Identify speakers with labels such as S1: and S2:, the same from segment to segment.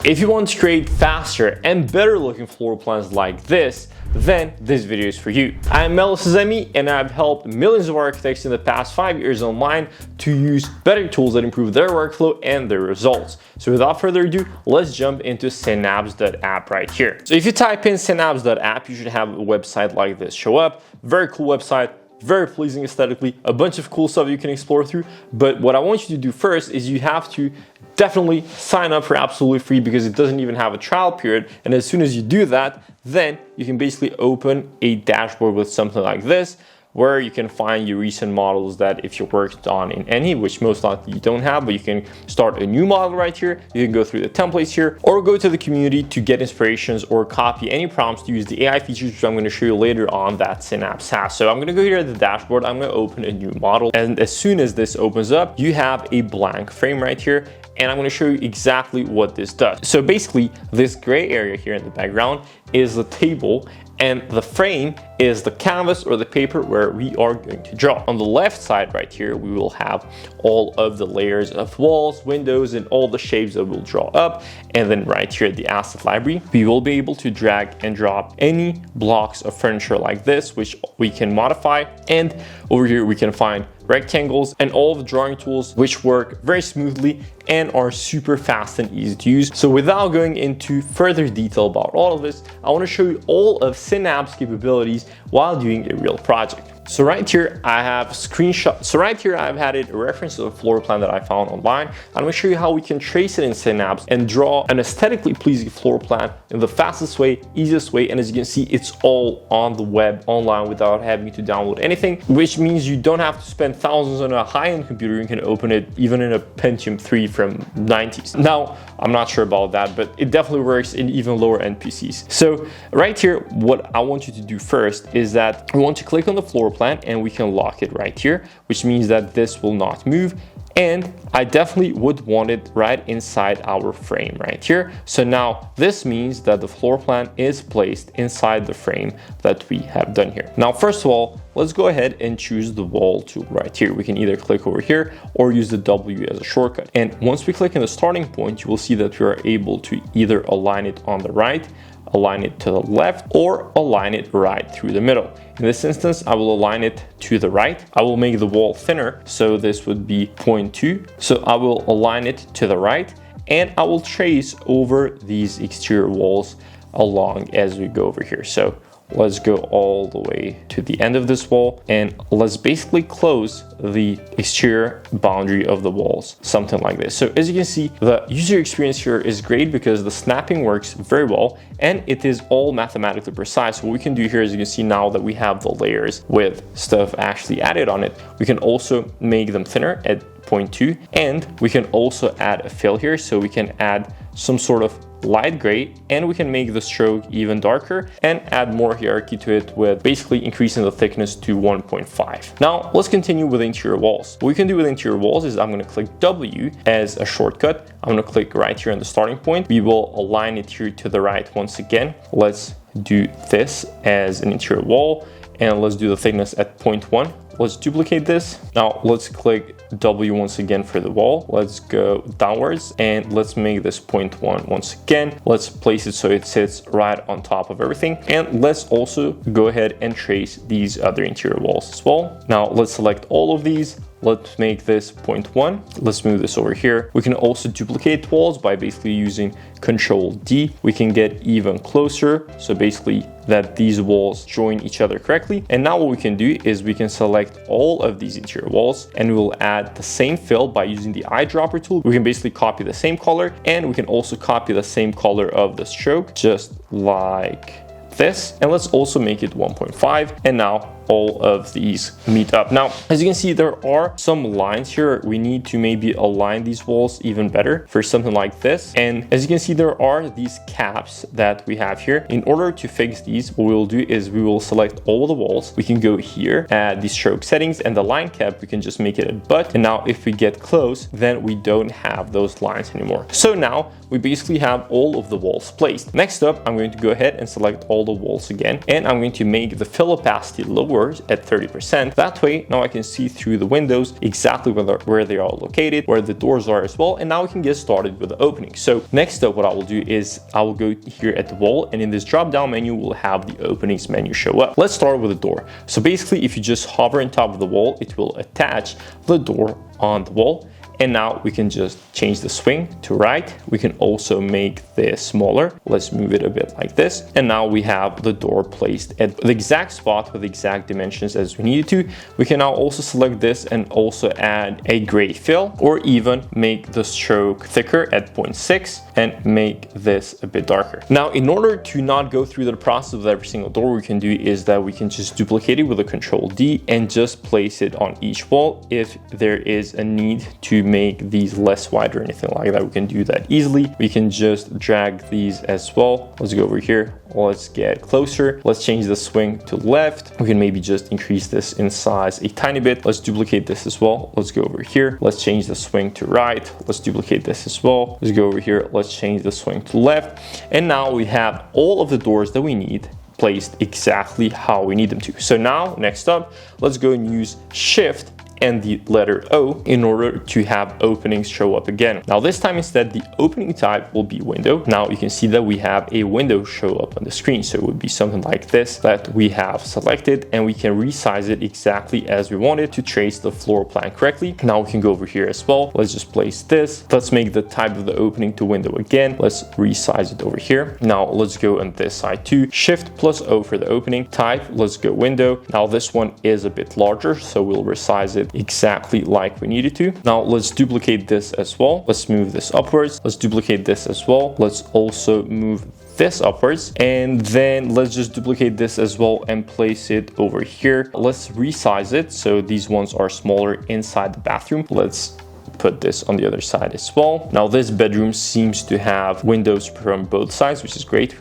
S1: If you want to create faster and better looking floor plans like this, then this video is for you. I'm Melis Azemi, and I've helped millions of architects in the past 5 years online to use better tools that improve their workflow and their results. So without further ado, let's jump into Synaps.app right here. So if you type in Synaps.app, you should have a website like this show up. Very cool website. Very pleasing aesthetically, a bunch of cool stuff you can explore through. But what I want you to do first is you have to definitely sign up for absolutely free, because it doesn't even have a trial period. And as soon as you do that, then you can basically open a dashboard with something like this, where you can find your recent models that if you worked on in any, which most likely you don't have, but you can start a new model right here. You can go through the templates here, or go to the community to get inspirations or copy any prompts to use the AI features, which I'm going to show you later on that Synaps has. So I'm going to go here at the dashboard. I'm going to open a new model. And as soon as this opens up, you have a blank frame right here. And I'm going to show you exactly what this does. So basically, this gray area here in the background is the table, and the frame is the canvas or the paper where we are going to draw. On the left side right here, we will have all of the layers of walls, windows, and all the shapes that we'll draw up. And then right here at the asset library, we will be able to drag and drop any blocks of furniture like this, which we can modify. And over here, we can find rectangles and all of the drawing tools, which work very smoothly and are super fast and easy to use. So without going into further detail about all of this, I want to show you all of Synaps capabilities while doing a real project. So right here, I have screenshots. So right here, I've added a reference to a floor plan that I found online. I'm going to show you how we can trace it in Synaps and draw an aesthetically pleasing floor plan in the fastest way, easiest way. And as you can see, it's all on the web online without having to download anything, which means you don't have to spend thousands on a high-end computer. You can open it even in a Pentium 3 from 90s. Now, I'm not sure about that, but it definitely works in even lower end PCs. So right here, what I want you to do first is that we want to click on the floor plan, and we can lock it right here, which means that this will not move. And I definitely would want it right inside our frame right here. So now this means that the floor plan is placed inside the frame that we have done here. Now, first of all, let's go ahead and choose the wall tool right here. We can either click over here or use the W as a shortcut. And once we click on the starting point, you will see that we are able to either align it on the right, align it to the left, or align it right through the middle. In this instance, I will align it to the right. I will make the wall thinner, so this would be 0.2. So I will align it to the right, and I will trace over these exterior walls along as we go over here. So let's go all the way to the end of this wall, and let's basically close the exterior boundary of the walls, something like this. So as you can see, the user experience here is great because the snapping works very well, and it is all mathematically precise. What we can do here, as you can see now that we have the layers with stuff actually added on it, we can also make them thinner at 0.2, and we can also add a fill here, so we can add some sort of light gray, and we can make the stroke even darker and add more hierarchy to it with basically increasing the thickness to 1.5. Now let's continue with interior walls. What we can do with interior walls is I'm going to click W as a shortcut. I'm going to click right here on the starting point. We will align it here to the right once again. Let's do this as an interior wall, and let's do the thickness at 0.1. Let's duplicate this. Now let's click W once again for the wall. Let's go downwards and let's make this 0.1 once again. Let's place it so it sits right on top of everything. And let's also go ahead and trace these other interior walls as well. Now let's select all of these. Let's make this 0.1. Let's move this over here. We can also duplicate walls by basically using Control D. We can get even closer. So basically that these walls join each other correctly. And now what we can do is we can select all of these interior walls, and we will add the same fill by using the eyedropper tool. We can basically copy the same color, and we can also copy the same color of the stroke, just like this. And let's also make it 1.5. And now all of these meet up. Now, as you can see, there are some lines here. We need to maybe align these walls even better for something like this. And as you can see, there are these caps that we have here. In order to fix these, what we'll do is we will select all the walls. We can go here, add the stroke settings, and the line cap, we can just make it a but. And now if we get close, then we don't have those lines anymore. So now we basically have all of the walls placed. Next up, I'm going to go ahead and select all the walls again, and I'm going to make the fill opacity lower doors at 30%. That way, now I can see through the windows exactly where they are located, where the doors are as well, and now we can get started with the opening. So next up, what I will do is I will go here at the wall, and in this drop down menu, we'll have the openings menu show up. Let's start with the door. So basically, if you just hover on top of the wall, it will attach the door on the wall. And now we can just change the swing to right. We can also make this smaller. Let's move it a bit like this. And now we have the door placed at the exact spot with the exact dimensions as we needed to. We can now also select this and also add a gray fill, or even make the stroke thicker at 0.6 and make this a bit darker. Now, in order to not go through the process of every single door, we can do is that we can just duplicate it with a Control D and just place it on each wall. If there is a need to make these less wide or anything like that, we can do that easily. We can just drag these as well. Let's go over here. Let's get closer. Let's change the swing to left. We can maybe just increase this in size a tiny bit. Let's duplicate this as well. Let's go over here. Let's change the swing to right. Let's duplicate this as well. Let's go over here. Let's change the swing to left. And now we have all of the doors that we need placed exactly how we need them to. So now, next up, let's go and use Shift and the letter O in order to have openings show up again. Now this time instead, the opening type will be window. Now you can see that we have a window show up on the screen. So it would be something like this that we have selected, and we can resize it exactly as we want it to trace the floor plan correctly. Now we can go over here as well. Let's just place this. Let's make the type of the opening to window again. Let's resize it over here. Now let's go on this side too. Shift plus O for the opening type. Let's go window. Now this one is a bit larger, so we'll resize it exactly like we needed to. Now let's duplicate this as well. Let's move this upwards. Let's duplicate this as well. Let's also move this upwards, and then let's just duplicate this as well and place it over here. Let's resize it so these ones are smaller inside the bathroom. Let's put this on the other side as well. Now this bedroom seems to have windows from both sides, which is great.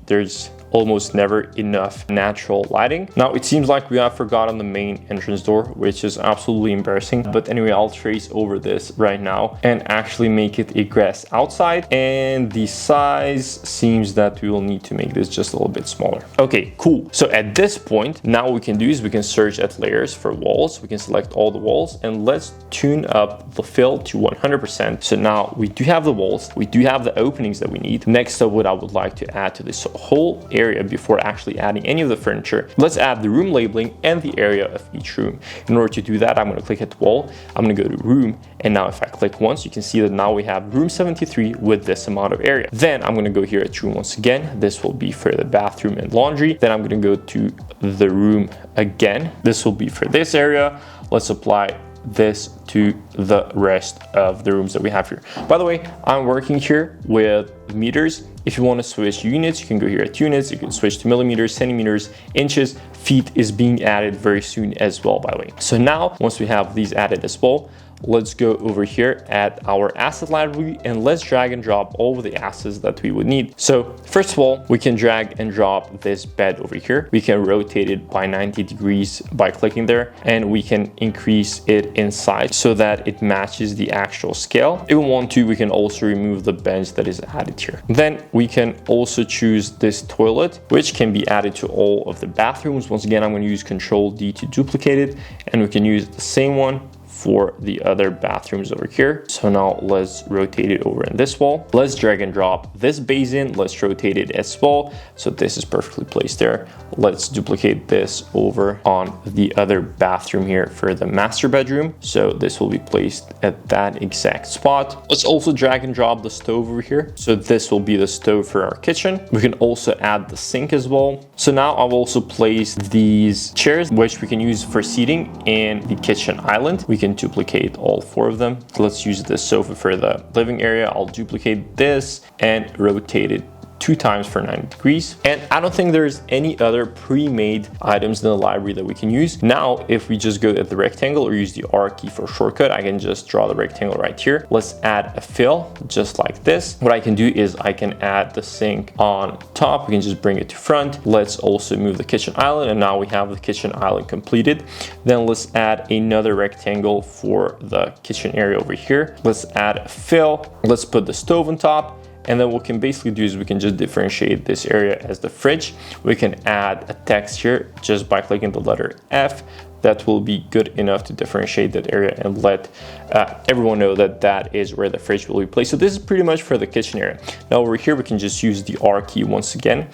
S1: There's almost never enough natural lighting. Now it seems like we have forgotten the main entrance door, which is absolutely embarrassing. But anyway, I'll trace over this right now and actually make it egress outside. And the size seems that we will need to make this just a little bit smaller. Okay, cool. So at this point, now what we can do is we can search at layers for walls. We can select all the walls, and let's tune up the fill to 100%. So now we do have the walls, we do have the openings that we need. Next up, what I would like to add to this whole area before actually adding any of the furniture, let's add the room labeling and the area of each room. In order to do that, I'm going to click at the wall. I'm going to go to room, and now if I click once, you can see that now we have room 73 with this amount of area. Then I'm going to go here at room once again. This will be for the bathroom and laundry. Then I'm going to go to the room again. This will be for this area. Let's apply this to the rest of the rooms that we have here. By the way, I'm working here with meters. If you want to switch units, you can go here at units. You can switch to millimeters, centimeters, inches. Feet is being added very soon as well, by the way. So now, once we have these added as well, let's go over here at our asset library and let's drag and drop all of the assets that we would need. So first of all, we can drag and drop this bed over here. We can rotate it by 90 degrees by clicking there, and we can increase it in size so that it matches the actual scale. If we want to, we can also remove the bench that is added here. Then we can also choose this toilet, which can be added to all of the bathrooms. Once again, I'm going to use Control D to duplicate it, and we can use the same one for the other bathrooms over here. So now let's rotate it over in this wall. Let's drag and drop this basin. Let's rotate it as well. So this is perfectly placed there. Let's duplicate this over on the other bathroom here for the master bedroom. So this will be placed at that exact spot. Let's also drag and drop the stove over here. So this will be the stove for our kitchen. We can also add the sink as well. So now I've also placed these chairs, which we can use for seating in the kitchen island. We can duplicate all four of them. Let's use the sofa for the living area. I'll duplicate this and rotate it 2 times for 90 degrees. And I don't think there's any other pre-made items in the library that we can use. Now, if we just go at the rectangle or use the R key for shortcut, I can just draw the rectangle right here. Let's add a fill just like this. What I can do is I can add the sink on top. We can just bring it to front. Let's also move the kitchen island, and now we have the kitchen island completed. Then let's add another rectangle for the kitchen area over here. Let's add a fill. Let's put the stove on top. And then what we can basically do is we can just differentiate this area as the fridge. We can add a text here just by clicking the letter F. That will be good enough to differentiate that area and let everyone know that that is where the fridge will be placed. So this is pretty much for the kitchen area. Now over here, we can just use the R key once again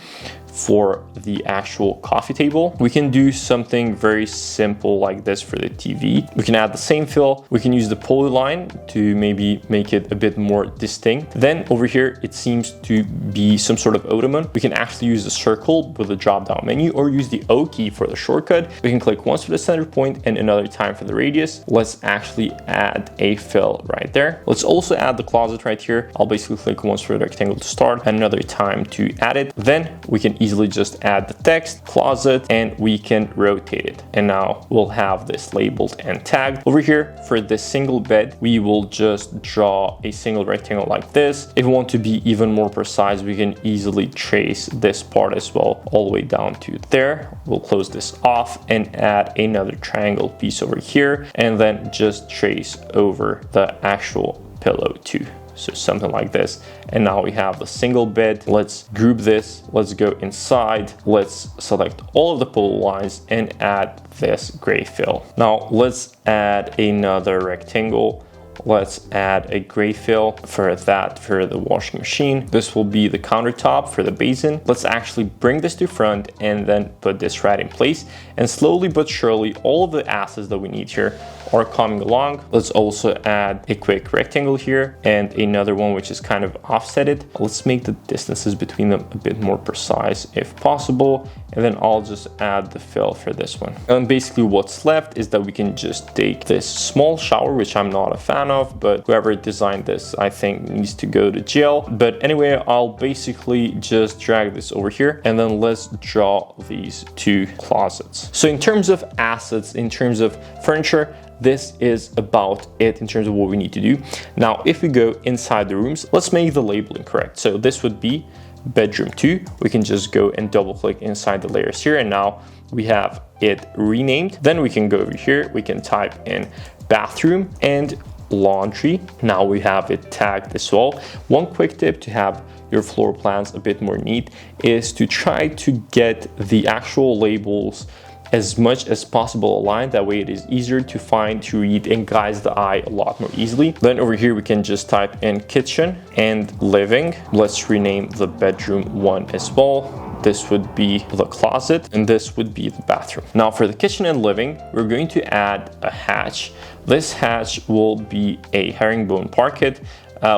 S1: for the actual coffee table. We can do something very simple like this for the TV. We can add the same fill. We can use the polyline to maybe make it a bit more distinct. Then over here, it seems to be some sort of ottoman. We can actually use the circle with the drop down menu or use the O key for the shortcut. We can click once for the center point and another time for the radius. Let's actually add a fill right there. Let's also add the closet right here. I'll basically click once for the rectangle to start and another time to add it. Then we can easily just add the text, closet, and we can rotate it. And now we'll have this labeled and tagged. Over here for this single bed, we will just draw a single rectangle like this. If we want to be even more precise, we can easily trace this part as well, all the way down to there. We'll close this off and add another triangle piece over here, and then just trace over the actual pillow too. So something like this. And now we have the single bed. Let's group this. Let's go inside. Let's select all of the polylines and add this gray fill. Now let's add another rectangle. Let's add a gray fill for the washing machine. This will be the countertop for the basin. Let's actually bring this to front and then put this right in place. And slowly but surely, all of the assets that we need here are coming along. Let's also add a quick rectangle here and another one which is kind of offsetted. Let's make the distances between them a bit more precise if possible. And then I'll just add the fill for this one. And basically what's left is that we can just take this small shower, which I'm not a fan of, but whoever designed this, I think needs to go to jail. But anyway, I'll basically just drag this over here and then let's draw these two closets. So in terms of assets, in terms of furniture, this is about it in terms of what we need to do. Now, if we go inside the rooms, let's make the labeling correct. So this would be bedroom 2. We can just go and double click inside the layers here, and now we have it renamed. Then we can go over here, we can type in bathroom and laundry. Now we have it tagged as well. One quick tip to have your floor plans a bit more neat is to try to get the actual labels as much as possible aligned. That way it is easier to find, to read, and guides the eye a lot more easily. Then over here we can just type in kitchen and living. Let's rename the bedroom 1 as well. This would be the closet and this would be the bathroom. Now for the kitchen and living, we're going to add a hatch. This hatch will be a herringbone parquet.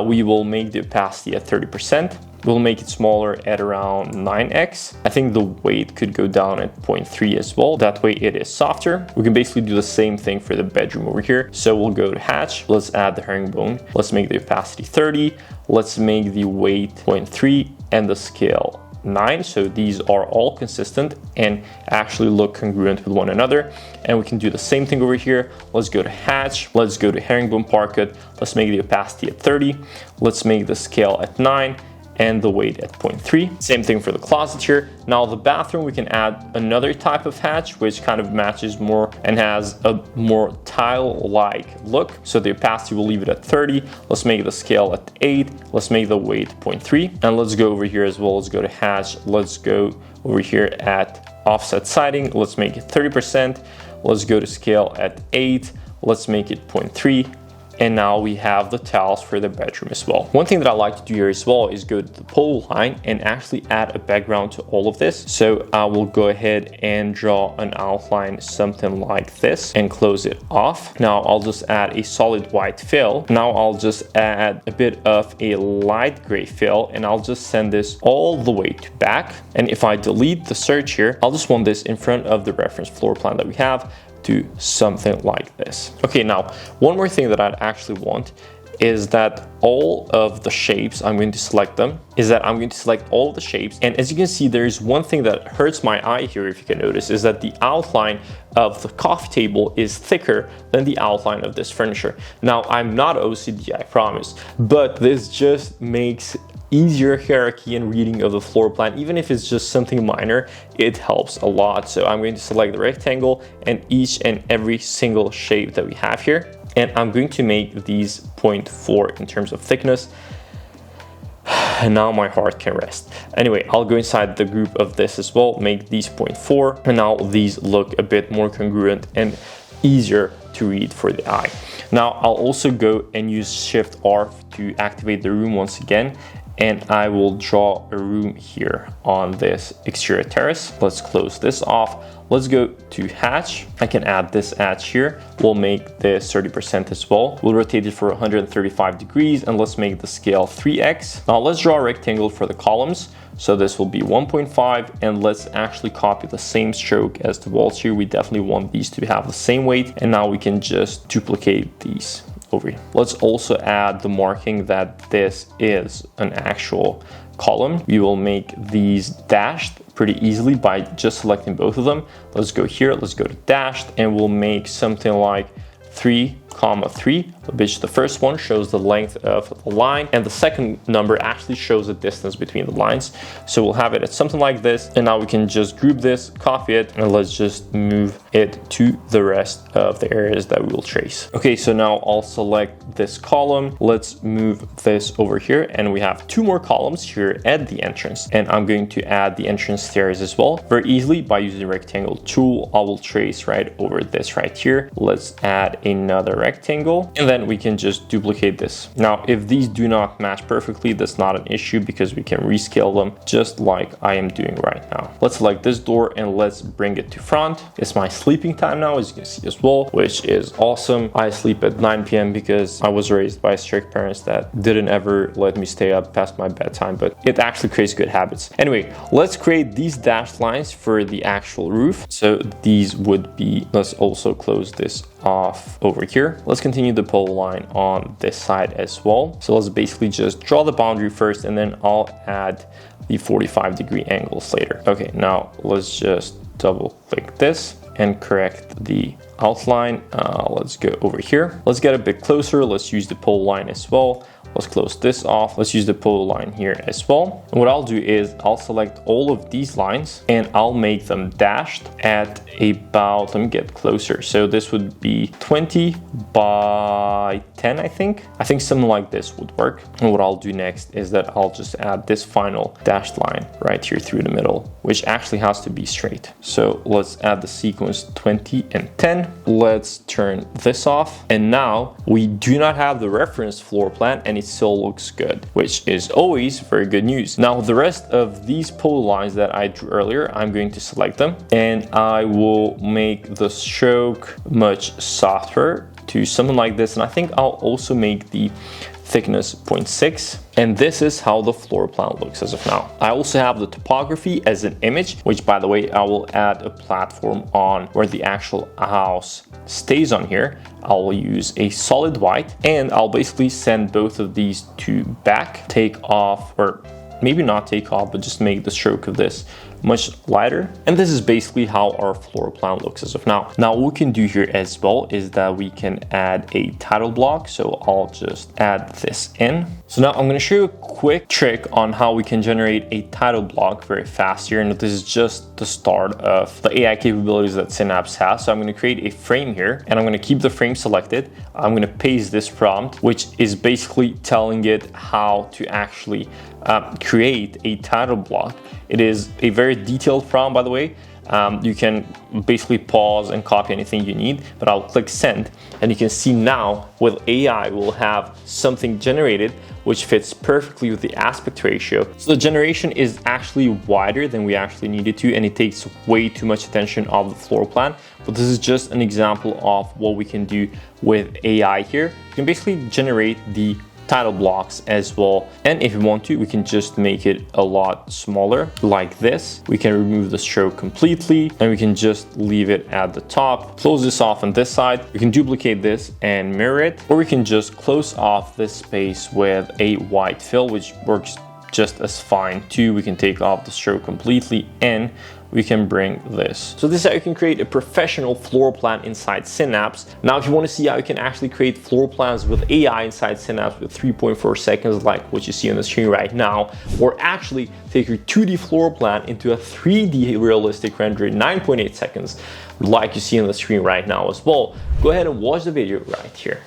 S1: We will make the opacity at 30%. We'll make it smaller at around 9x. I think the weight could go down at 0.3 as well. That way it is softer. We can basically do the same thing for the bedroom over here. So we'll go to hatch. Let's add the herringbone. Let's make the opacity 30. Let's make the weight 0.3 and the scale 9. So these are all consistent and actually look congruent with one another. And we can do the same thing over here. Let's go to hatch. Let's go to herringbone parquet. Let's make the opacity at 30. Let's make the scale at 9 and the weight at 0.3. Same thing for the closet here. Now the bathroom, we can add another type of hatch, which kind of matches more and has a more tile-like look. So the opacity, we'll leave it at 30. Let's make the scale at 8. Let's make the weight 0.3. And let's go over here as well. Let's go to hatch. Let's go over here at offset siding. Let's make it 30%. Let's go to scale at 8. Let's make it 0.3. And now we have the tiles for the bedroom as well. One thing that I like to do here as well is go to the pole line and actually add a background to all of this. So I will go ahead and draw an outline, something like this, and close it off. Now I'll just add a solid white fill. Now I'll just add a bit of a light gray fill, and I'll just send this all the way to back. And if I delete the search here, I'll just want this in front of the reference floor plan that we have, to something like this. Okay, now one more thing that I'd actually want is that all of the shapes, I'm going to select them, all of the shapes. And as you can see, there's one thing that hurts my eye here, if you can notice, is that the outline of the coffee table is thicker than the outline of this furniture. Now, I'm not OCD, I promise, but this just makes easier hierarchy and reading of the floor plan. Even if it's just something minor, it helps a lot. So I'm going to select the rectangle and each and every single shape that we have here. And I'm going to make these 0.4 in terms of thickness. and now my heart can rest. Anyway, I'll go inside the group of this as well, make these 0.4, and now these look a bit more congruent and easier to read for the eye. Now I'll also go and use Shift R to activate the room once again, and I will draw a room here on this exterior terrace. Let's close this off. Let's go to hatch. I can add this hatch here. We'll make this 30% as well. We'll rotate it for 135 degrees, and let's make the scale 3x. Now let's draw a rectangle for the columns. So this will be 1.5, and let's actually copy the same stroke as the walls here. We definitely want these to have the same weight, and now we can just duplicate these over here. Let's also add the marking that this is an actual column. We will make these dashed pretty easily by just selecting both of them. Let's go here, let's go to dashed, and we'll make something like 3,3, which the first one shows the length of the line, and the second number actually shows the distance between the lines. So we'll have it at something like this, and now we can just group this, copy it, and let's just move it to the rest of the areas that we will trace. Okay, so now I'll select this column. Let's move this over here, and we have two more columns here at the entrance, and I'm going to add the entrance stairs as well. Very easily by using the rectangle tool, I will trace right over this right here. Let's add another rectangle, and then we can just duplicate this. Now, if these do not match perfectly, that's not an issue because we can rescale them just like I am doing right now. Let's select this door and let's bring it to front. It's my sleeping time now, as you can see as well, which is awesome. I sleep at 9 p.m. because I was raised by strict parents that didn't ever let me stay up past my bedtime, but it actually creates good habits. Anyway, let's create these dashed lines for the actual roof. So these would be, let's also close this off over here. Let's continue the pole line on this side as well. So let's basically just draw the boundary first, and then I'll add the 45-degree angles later. Okay, now let's just double click this and correct the outline. Let's go over here. Let's get a bit closer. Let's use the pole line as well. Let's close this off. Let's use the pole line here as well. And what I'll do is I'll select all of these lines and I'll make them dashed at about, let me get closer. So this would be 20 by 10, I think. I think something like this would work. And what I'll do next is that I'll just add this final dashed line right here through the middle, which actually has to be straight. So let's add the sequence 20 and 10. Let's turn this off. And now we do not have the reference floor plan, and it still looks good, which is always very good news. Now the rest of these pole lines that I drew earlier, I'm going to select them, and I will make the stroke much softer to something like this. And I think I'll also make the thickness 0.6, and this is how the floor plan looks as of now. I also have the topography as an image, which by the way, I will add a platform on where the actual house stays on here. I'll use a solid white, and I'll basically send both of these to back, take off, or maybe not take off, but just make the stroke of this much lighter. And this is basically how our floor plan looks as of now. Now what we can do here as well is that we can add a title block. So I'll just add this in. So now I'm going to show you a quick trick on how we can generate a title block very fast here. And this is just the start of the AI capabilities that Synapse has. So I'm going to create a frame here, and I'm going to keep the frame selected. I'm going to paste this prompt, which is basically telling it how to actually create a title block. It is a very detailed prompt, by the way. You can basically pause and copy anything you need, but I'll click send, and you can see now with AI we'll have something generated which fits perfectly with the aspect ratio. So the generation is actually wider than we actually needed to, and it takes way too much attention of the floor plan. But this is just an example of what we can do with AI here. You can basically generate the title blocks as well, and if you want to, we can just make it a lot smaller like this. We can remove the stroke completely, and we can just leave it at the top. Close this off on this side. We can duplicate this and mirror it, or we can just close off this space with a white fill, which works just as fine too. We can take off the stroke completely, and we can bring this. So this is how you can create a professional floor plan inside Synapse. Now, if you want to see how you can actually create floor plans with AI inside Synapse with 3.4 seconds, like what you see on the screen right now, or actually take your 2D floor plan into a 3D realistic render in 9.8 seconds, like you see on the screen right now as well, go ahead and watch the video right here.